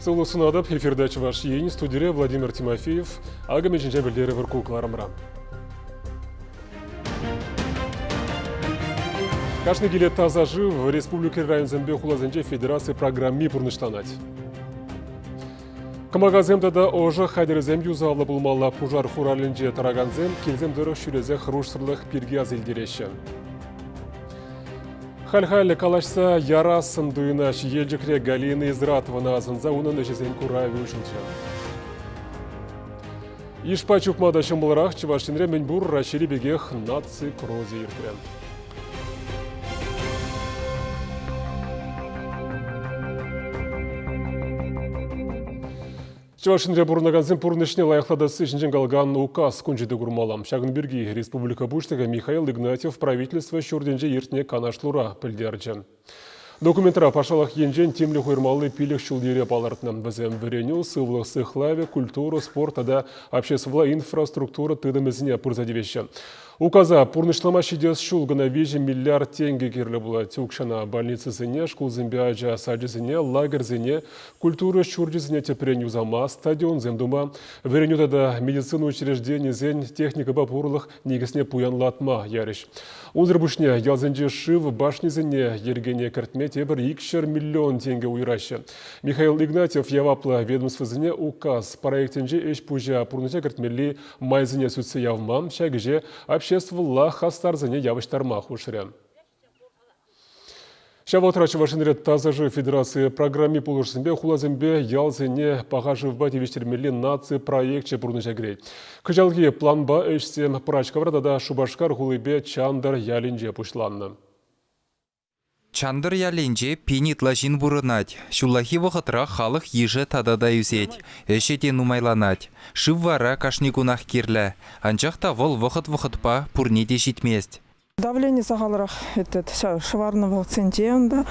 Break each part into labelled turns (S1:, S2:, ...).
S1: Сылу сынадып, эфирдач ваш ейін студире Владимир Тимофеев, ағымы жінже білдері бір көкларымра. Кашны келет таза жив в Республике Районзембе хулазенже Федерации программи пурныштанать. Камагаземда да ожы хадерзем юзалы булмалла пужар хуралынже тараганзем келземдері шүрезе хрушсырлық пирге азелдереші. Хал-хал калашса яра сындуынаш елжікре Галины Изратована азынза унын өшесен курави ұшылчы. Ишпа чукмада шымылырақ чывашынре менбур рашири бегех наци крози иртірен. Чывашынре бұрынаганзен пұрнышне лайықладасы жінжен қалған указ күнжеді күрмалам. Шағын бірге Республика Буштығы Михаил Игнатьев правительство шүрденже ертіне канашлура пілдерді. Документара пашалық енжен темлі қойырмалы пилік шулдере балартынан бізем віреню, сывлық сықлаве, культуру, спорт, ада обществовала инфраструктура тыдымызіне пұрзадевеші. Указа пурнышлама шидес шулгана вежі миллиард тенге керлі бұла тюкшана больницасыне, шкулзымбяжа саджызыне, лагерзыне, культура шурджызыне тепрен юзама, стадион земдума, веренютада медицину учреждение зен техника бапурлых негесне пуянлатма ярыш. Унзырбушне ялзенже шив башнизыне ергене картме тебір 2 миллион тенге уйрашы. Михаил Игнатьев явапла ведомствозыне указ проектенже эш пужа пурныча картмели майзыне сүтсе явмам, шагыже обществовала хастарзыне явыштарма хушырен. Шавотра Чувашинре таза жив Федерации программе полушсембе хулазембе ялзыне пағажывба девештермели нации проектче пурныча грей. Кыжалги планба эшсем прачкаврада да шубашкар хулыбе чандар ялинже пушланны.
S2: Чандар ялинже пенитла жин бурынать. Шулахи вахытра халық ежі тадада юзеть. Эшете нумайланать. Шыввара кашникунах кирлі. Анчақта вол вахыт-вахытпа пурнеде житмест.
S3: Давление сағалырақ шыварного центенда,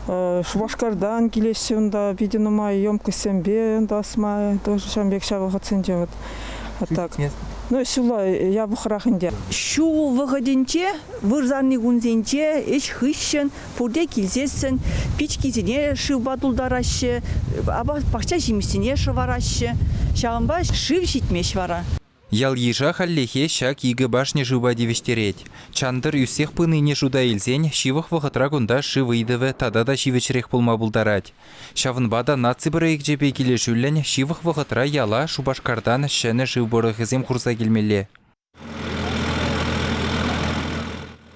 S3: шубашкардан келесенда, виденумай, емкосембе, дасмай, тоже шамбек шавығы центен. Так. Ну, сюла я бухарахынде.
S4: Шу выходенче, вырзарный гунзенче, эш хыщен, пурде килзесен, пичкизине шывбадулдараще, аба пахча жимисине шывараще, шағынба шыв житмеш вара.
S2: Ял ежа халлехе шак игі башне жуба девештереть. Чандыр юсех пыныне жуда илзен, шивых вахытра гунда шывыйдывы тадада шивечрех пулма булдарать. Шавынбада наци бірейк жепе келе жүллен, шивых вахытра яла шубашкардан шәні жывборығызем құрса келмелі.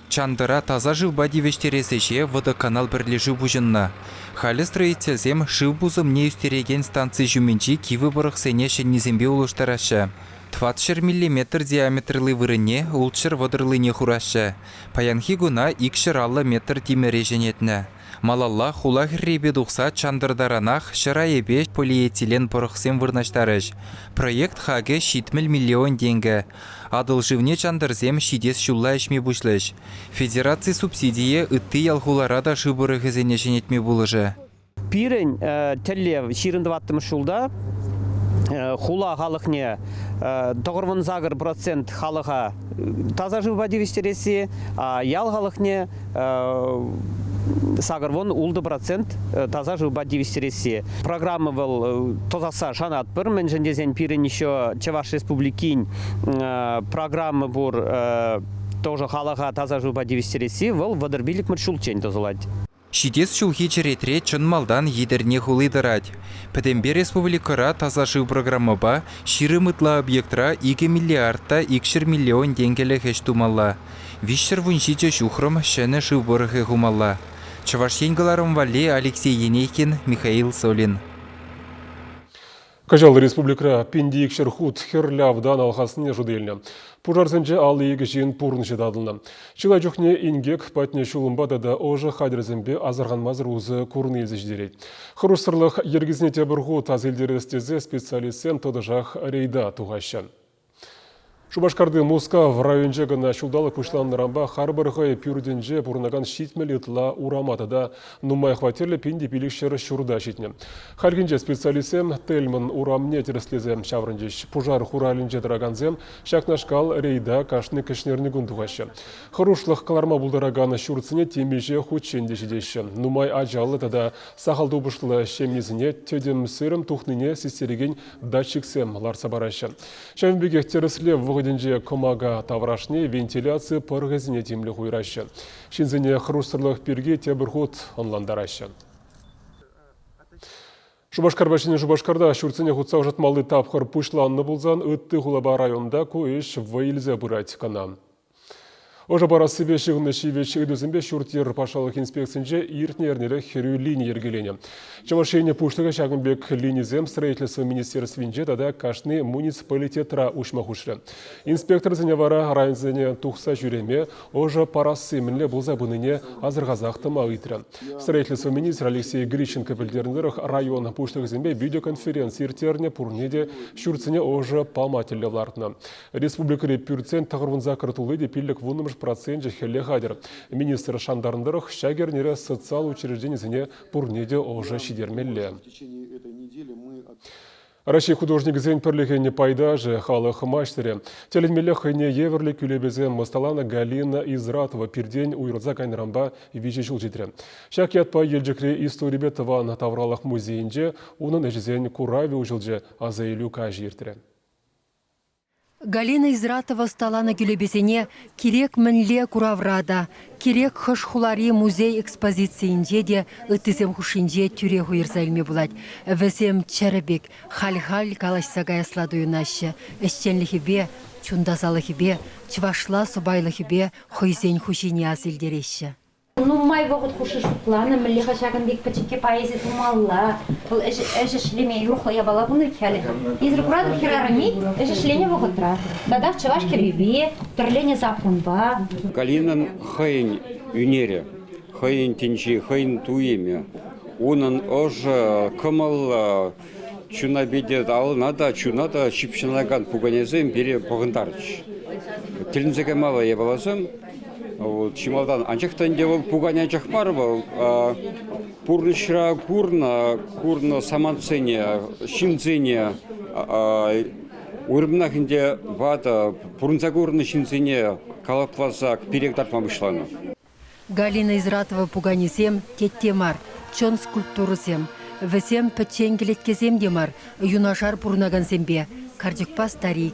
S2: Чандыра таза жывба девештересеше водоканал бірлежі бұжынна. Халі строителзем шывбузым не үстереген станций жүменчі кивы бұрықсене шеннезембе улыштарашы. 20 мм диаметрлы вырыне улчыр водырлыне хурашы. Паянхи гуна икшыр аллы метр тимере женетні. Малалла хула хребе дұқса чандырдаранах шырайебе полиэтилен бұрықсен вырнаштарыш. Проект хаге 70 миллион денге. Адыл живне чандырзем шидес шулла ішме бұшлыш. Федерация субсидия үтті ялхуларада шыбыры хызене женетме бұлыжы.
S5: Пирен тәлле ширындываттым шулда. Хула халықне 90% халыға таза жывба девестересі, ял халықне сағырвон улды процент таза жывба девестересі. Программа был тозаса шанат бір, мен жендезен пирен еще Чаваш Республикин программа бур тоже халыға таза жывба девестересі, вол вадырбилік мұршулчен тозылад.
S2: Шидес шулхи черетре чын малдан едерне хулыдырать. Пәдембе республикара таза жив программаба ширы мытла объектра 2 миллиардта 2 миллион денгелі хэш тумалла. Вишшір вуншиче шухрым шәні жив бұрығы хумалла. Чавашенгаларым вале Алексей Енейкин, Михаил Солин.
S1: Кажал республика пиндиик шерхут херлявдан алхасыне жуделіне. Пужарсенже алы егі жиын пурнышы дадылны. Чыла жүхне ингек патне шулымбада да ожы хадерзембе азырған мазыр uzы курны елзі ждерет. Хұрыстырлық ергізіне тебірғу тазелдері істезе специалистен тодыжақ рейда туғашын. Шубашкарды Муска в районже гына шудалы пышланнырамба харбырғы пюрденже бұрнаган шитмелі тла ураматыда нумай хватерлі пенде пилікшері шурда шитне. Халгинже специалисем тельман урамне тереслезем шаврынжеш пужар хуралинже драганзем шакнашкал рейда кашны кішнерні гундуғашы. Харушлық каларма бұлдараганы шурцыне темеже хученде жидеші. Нумай ажалы тада сақалды бұшлы шемнезіне тедем сырым тухныне сестереген датчиксем ларса барашы. Шамбеге тересле Вғыденже комага таврашне вентиляция пырғызіне темлі құйрашы. Шинзіне хрустырлық перге тебірғыт онландарашы. Шубашкарбашыне Шубашкарда шүрціне құтсау жатмалы тапқыр пұшланны бұлзан үтті ғулаба районда көйіш вайлзе бұрайт канам. Ожа бара себе шығынны шивечі үдізімбе шүртер пашалық инспекцинже иртнернелі херю линии ергелене. Чамашейне пуштыға шағынбек линизем строительство министерствинже тада кашны муниципалитетра ушмахушлы. Инспектор зеневара райынзене тухса жүреме ожа парасы мінлі бұлза бұныне азырғазақтым ағытры. Строительство министр Алексей Грищенко білдеріндіріх район пуштығы зембе видеоконференция иртерне пурнеде шүрціне ожа памателі лартына. Республикари пюрцен тағырвынза кыртулы депиллік вуным процент жехеле хадер. Министр Шандарындырых шагернере социал учреждениесіне пурнеде ожа шидермелле. Россия художник зен перлігіне пайда же халық маштере. Теленмелі хайне еверлі күлебезе масталана Галина Изратова пирден уйрза кайнрамба вижі жыл жетірі. Шак ятпа елжікре историбе таван тавралық музейінде оның әжізен курави ұжылжы азайлю кажи ертірі.
S6: Галина Изратова сталана күлебесене керек мінле кураврада, керек хыш хулари музей экспозициинде де ыттызем хушинде тюре хуирзайлме булать. Весем чарабек халь-халь калашсага ясладуюнашы. Эшченлихибе, чундазалыхибе, чвашла субайлыхибе хойзен хушине асилдереші.
S7: Ну, май вогот хушиш планы, милли хашаган бик пачеке поэзия тумалла. Бұл эшешлеме юхла я бала буны кәлі. Изрукрады хирарами эшешлене воготра. Дадах чаваш керебе, терление запунба.
S8: Галинан хайын юнере, хайын тенчи, хайын туеме. Унан ожа кымал чуна бедет алынада, чунада шипшынаган пуганезем бере погындарыч. Тілінзеге мала я баласым. Чималдан анчақтан девол пуганя чахмар был, пурнышра курна саманцене, шинцене, урмнахинде вата пурнзагурны шинцене калаплазак перегдар помышлана.
S6: Галина Изратова пуганизем теттемар, чон скульптурызем, весем печенгелеткезем демар, юнашар пурнаган зембе, кардикпа старик,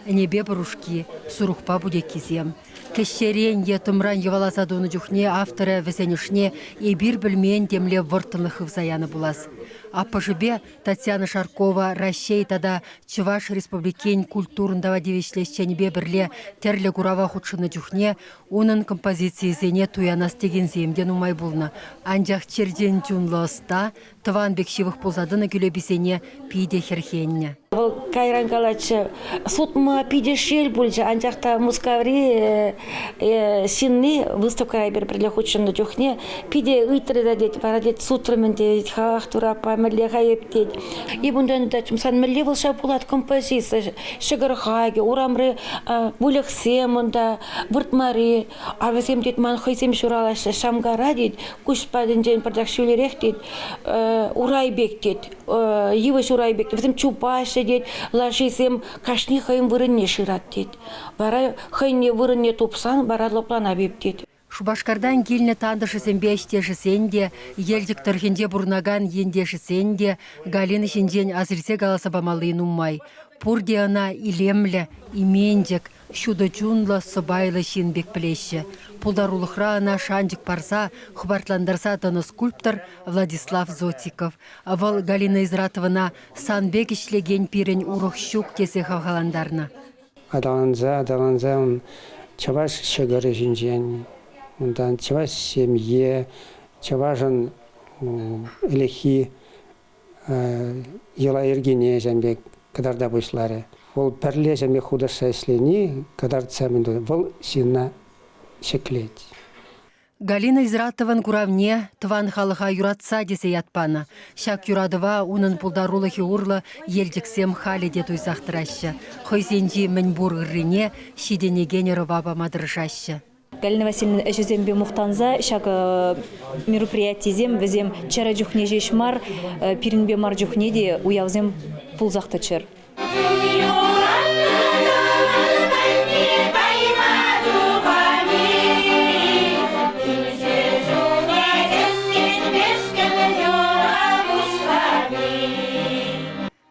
S6: небе брушки, сурухпа будекизем. Кешерен етумран еваласадуны жүхне авторы весенішне и бір білмен демле вұртынлық взаяны булас. Аппажыбе Татьяна Шаркова Рашей тада Чуваш республикень культурындава девешлешченебе бірле терлі курава худшыны жүхне оның композиции зене туянас деген земден умай булны. Анжақ черден джунлы оста, тыван бекшивых пулзадыны күлебесене пиде херхенне.
S7: Кайран калачы сутма пидешел бульжа анжақта мускаври синни выставка бер бірле худшыны жүхне пиде ыйтры да дед, вара дед сутрымен дед, хахтура милли хайыптет. И bundan da сан милли волша булат композиция. Шыгырхаги, урамры булехсемында, выртмари, а весем дед ман хойсем шуралашы шамгара дед, кушпадын жен продакшулерек дед, урайбек дед, йывыш урайбек, весем чупашы дед, лашисем кашни хайым вырынне шырат дед. Бара хайне вырынне тупсан, бара лоплана беп дед.
S6: Шубашкардан келіне тандышысен бештешісен де, елдік тұрхенде бұрнаган ендешісен де, Галины шенден азырсе галаса бамалыын уммай. Пурде ана илемлі, имендік, шуды джунла сыбайлы шенбек білеші. Пулдарулықра ана шанжик парса, хубартландарса таны скульптор Владислав Зотиков. Авал Галина Изратована санбек ішлеген пирен урық щук тесе хавхаландарна.
S9: Адаланза, чаваш шыгыры жинжен. Ондан чаваш семье, чаважан илехи ела ергене жәнбек кадарда бұйшлары. Ол пәрле жәнбек худырша ішлені кадарда сәмінді. Ол сина шеклет.
S6: Галина Изратован куравне тван халыха юратса десе ятпана. Шак юрадыва унын пулдарулы урла елдіксем хали де туйсақтыраща. Хойзенжи мінбур ыррине шиденегенері баба мадырышаща.
S10: Галина Васильевна эшезембе мухтанза, шак мероприятиезем, везем чара жухне жешмар, пиринбе мар жухне де уявзем пулзақтачер.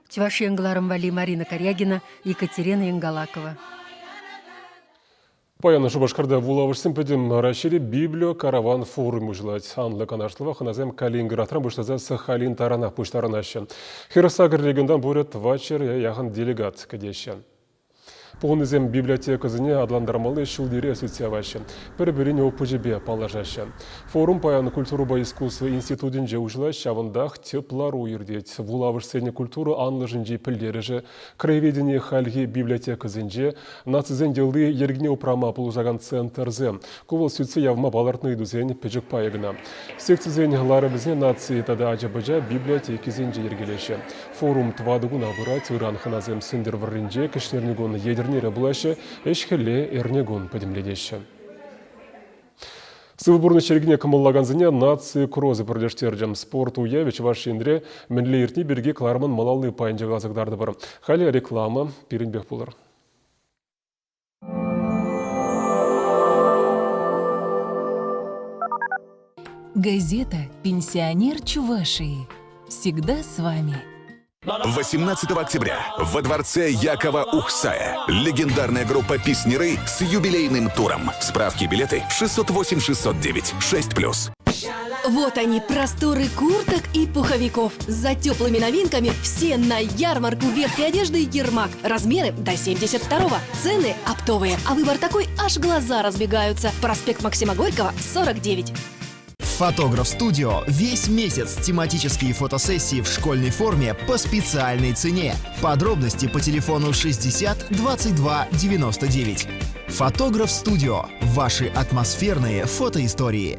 S6: Чевашенгларым вали Марина Корягина, Екатерина Ингалакова.
S1: Паяны Шубашкарда вулавышсын пөдім рашири Библия караван форумы жылать. Анлы канашлыва ханазем Калининградтан бұштаза Сахалин тарана пұштаранашы. Хиросагр региондан бұрет вачер яғын делегат кәдеші. Пуғынызем библиотеказыне адландармалы шылдері асоциявашы. Бір-біріне опыжебе палажашы. Форум паяны культуру искусства институтын жеужылай шавындақ теплару ердет. Вулавышсене культуру анлыжынжи пілдережі, краеведение хальги библиотеказынже, нацизен делды ергіне упрама пулжаган центрзе. Кувал сүтсе явма балартны идузен пежік пайығына. Секцизен ларыбызне нации тада ажабыжа библиотекизенже ергелеші. Форум твадығын абырат Иран ханазем сендер варринже кішнернігон ядернері бұлашы әшкеле әрнегон подемледеші. Сывыбурны шергіне кымыллаганзыне нации крозы бірлештерджем спорт уявич ваш ендре мінлі ертіне берге кларман малалны пайынжы ғазығдарды бар. Халі реклама перенбек болыр.
S11: Газета «Пенсионер Чувашии». Всегда с вами.
S12: 18 октября во дворце Якова Ухсая легендарная группа «Песняры» с юбилейным туром. Справки и билеты 608 609 6+.
S11: Вот они, просторы курток и пуховиков. За теплыми новинками все на ярмарку верхней одежды «Ермак». Размеры до 72-го. Цены оптовые. А выбор такой, аж глаза разбегаются. Проспект Максима Горького, 49.
S13: Фотограф-студио весь месяц тематические фотосессии в школьной форме по специальной цене. Подробности по телефону 60 22 99. Фотограф-студио. Ваши атмосферные фотоистории.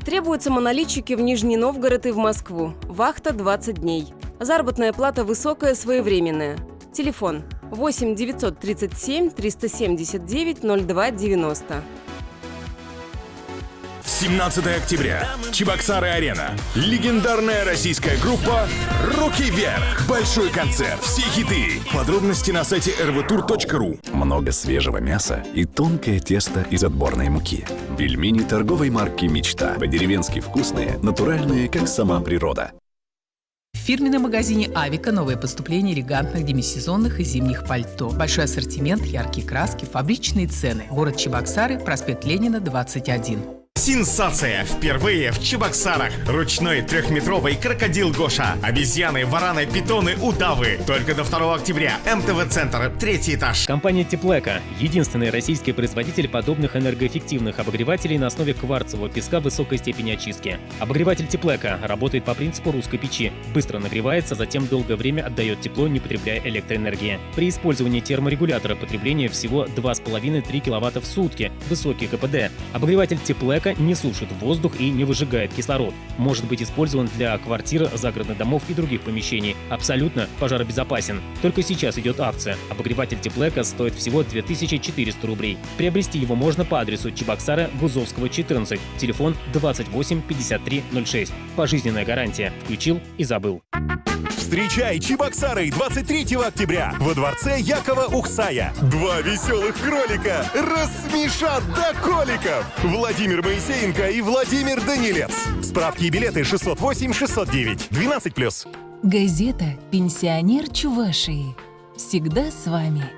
S14: Требуются монолитчики в Нижний Новгород и в Москву. Вахта 20 дней. Заработная плата высокая, своевременная. Телефон 8 937 379 02 90.
S15: 17 октября. Чебоксары-арена. Легендарная российская группа «Руки вверх». Большой концерт. Все хиты. Подробности на сайте rvtour.ru.
S16: Много свежего мяса и тонкое тесто из отборной муки. Пельмени торговой марки «Мечта». По-деревенски вкусные, натуральные, как сама природа.
S17: В фирменном магазине «Авика» новое поступление элегантных демисезонных и зимних пальто. Большой ассортимент, яркие краски, фабричные цены. Город Чебоксары, проспект Ленина, 21.
S18: Сенсация! Впервые в Чебоксарах. Ручной трехметровый крокодил Гоша. Обезьяны, вараны, питоны, удавы. Только до 2 октября. МТВ-центр, 3-й этаж.
S19: Компания Теплека – единственный российский производитель подобных энергоэффективных обогревателей на основе кварцевого песка высокой степени очистки. Обогреватель Теплека работает по принципу русской печи. Быстро нагревается, затем долгое время отдает тепло, не потребляя электроэнергии. При использовании терморегулятора потребление всего 2,5-3 кВт в сутки. Высокий КПД. Обогреватель Теплека не сушит воздух и не выжигает кислород. Может быть использован для квартир, загородных домов и других помещений. Абсолютно пожаробезопасен. Только сейчас идет акция. Обогреватель Теплека стоит всего 2400 рублей. Приобрести его можно по адресу Чебоксары, Гузовского, 14. Телефон 28 53 06. Пожизненная гарантия. Включил и забыл.
S15: Встречай Чебоксары 23 октября во дворце Якова Ухсая. 2 веселых кролика рассмешат до коликов. Владимир Моисеенко и Владимир Данилец. Справки и билеты 608 609 12+.
S11: Газета «Пенсионер Чувашии». Всегда с вами.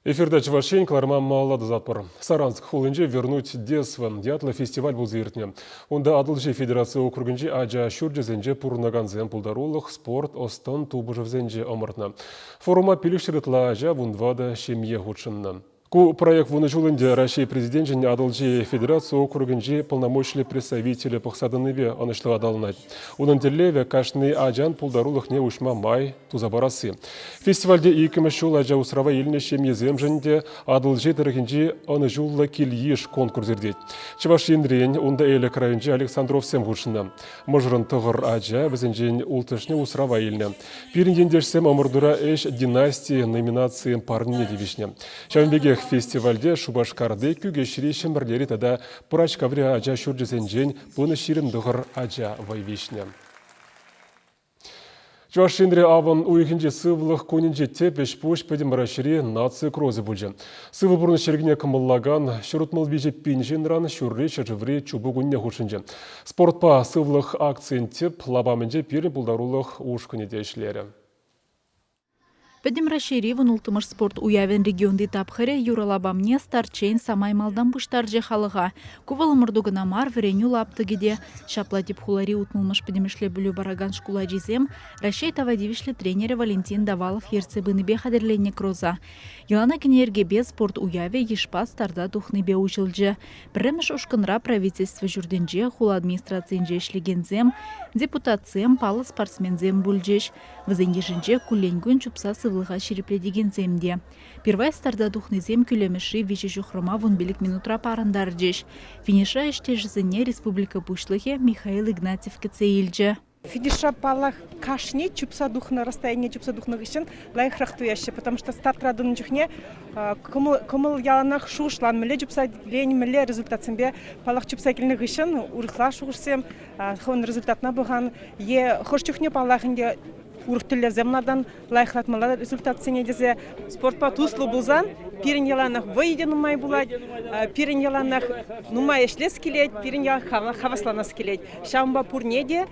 S1: Эфирда Чувашень, Кларман Маллады Запор. Саранск хулынже вернуть десвен. Дятлы фестиваль был зиртне. Онда Адылжи Федерация округынже Аджа Шурджезенже Пурнаганзен Пулдарулых спорт Остан Тубыжевзенже омыртна. Форума пилиштеретла Аджа Вундвада Шемье Гучынна. Ку проект вуны жулынде Россия президент және Адалжи Федерация округінже полномочный представители пықсадыныве анышлы адалынады. Оның дерлеве кашны аджан пулдарулық не ушма май тузабарасы. Фестивальде 2 жыл ажа усрава елнеше мезем жінде Адалжи дырығынже аны жулы келиеш конкурсердейді. Чываш ендрен онда әлі крайынже Александров Семгушына. Мұжырын тұғыр ажа бізінжен ұлтышны усрава еліне. Пирін ендешсем амырдыра эш династии номинациям парнине девишне. Шавенбеге фестивальде Шубашкарды күге ширешін бірлері тада пұрач каври ажа шүрджесен жен бұны ширін дұғыр ажа вайвишне. Чувашинре аван уйхинже сывлых конинже тепеш пуш педем рашири нации крозы бульже. Сывы бурны шергине камыллаган, шурутмал виже пинжен ран, шурри шажыври чубугунне хушинже. Спортпа сывлых акциян теп лабаменже пирин булдарулых ушкыне дешлері.
S20: Педем расшириван ултымыш спорт уявен регионды тапхыре юралабамне старчейн самай малдан буштарже халыға. Кувалы мұрдугына мар вреню лаптыгеде. Шаплатип хулари утмылмыш педемешле бүлі бараган шкула жизем, Рашей тавадивишле тренері Валентин Давалов ерцебыныбе хадерленне кроза. Елана кенерге без спорт уяве ешпа старда тухныбе учылжы. Піріміш ушкынра правительство жүрденже хула администрациянже ишлегензем, депутатсем палы спортсмензем бүлжеш. Візен ежінже күлленгін чупса сывлыға шерепледеген земде. Первай старда тухнызем күлеміші вежі жүхрыма вон белік минутра парындар жеш. Финиша іште жызыне республика бұшлығы Михаил Игнатьев кецейлжі.
S21: Финиша палах кашни чупса духна расстояние чупса духна гищен лайх рахтуяще, потому что старт радун чухне кумыл яланах шушлан меле чупса лень меле результат сембе палах чупса кильны гищен урхла шушсем хон результатна боган е хош чухне палахынде урхтыле земнадан лайхлатмалар результат сенедезе спортпа туслу булзан пирин яланах выйде нумай булать пирин яланах нумай эшлес келет пирин яланах хавасланас келет шамба пурнеде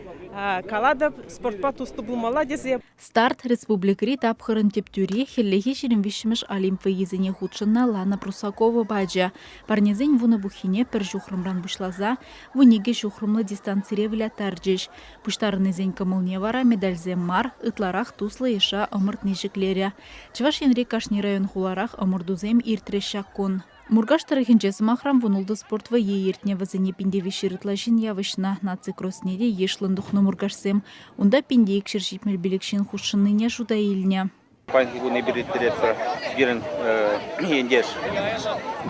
S21: калада спортпа туслу булмала дезе.
S20: Старт республикари тапхырын тептюри хеллехи шерин вишмеш олимпы езене худшынна Лана Прусакова баджа. Парнезень вуна бухине пер жухрымран бушлаза, вуниге жухрымлы дистанцире вилятарджеш. Пуштарынезень камылне вара медальзем мар, ытларах туслы еша ымырт нежеклере. Чываш енре кашни район хуларах ымырдузем иртрешак кун. Мургаш тарихинчес махрам вунулды спортва ертне вазене пиндеви ширытлашин явышна наци кроснеде ешлындухну мургашсем. Унда пинде икшершипмел билекшин хушшынныне жуда илне.
S22: Панхигуны береттеретса сберен ендеш.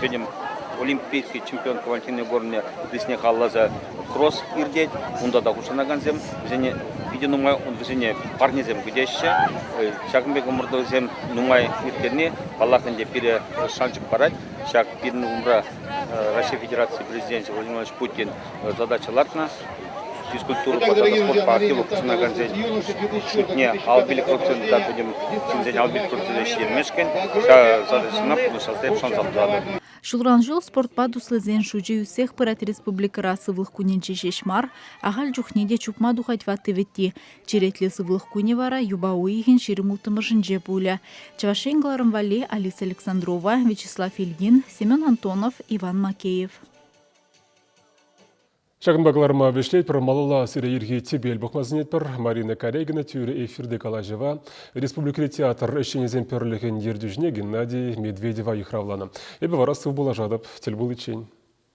S22: Бенем олимпийский чемпион Валентин Егоровне Лесне Халлаза кросс ирдеть. Унда да хушанаганзем. Вазене виде нумай он вазене парнезем гудяще. Шагмбек умрдозем нумай иртерне. Аллахнде пире шанчик парать. Шаг пирны умра Российской Федерации президент Владимир Владимирович Путин задачаларна. Физкультуру подала спорт по активу Кушнаганзен. Шутне албили коррупционный да будем чинзен албили коррупционный шермешкен. Задачина получался шанс обдады.
S20: Шулранжол спортпа дуслызен шуджи усех пырат республикара сывлых куненче шешмар, ахал жухнеде чупма духать ваты ветти. Черетле сывлых куневара юба уихин ширимултымышынже пуля. Чавашенгларым вали Алиса Александрова, Вячеслав Ильин, Семен Антонов, Иван Макеев.
S1: Шагынбағыларыма вешлейт бір малыла сірі ерге тебел бұқмазынет бір Марина Корегина түйірі эфирде қалажыва Республикалық театр ішенезен перліген ердіжіне Геннадий Медведева ихравланы. Эбі варасы бұл ажадып тел бұл ичен.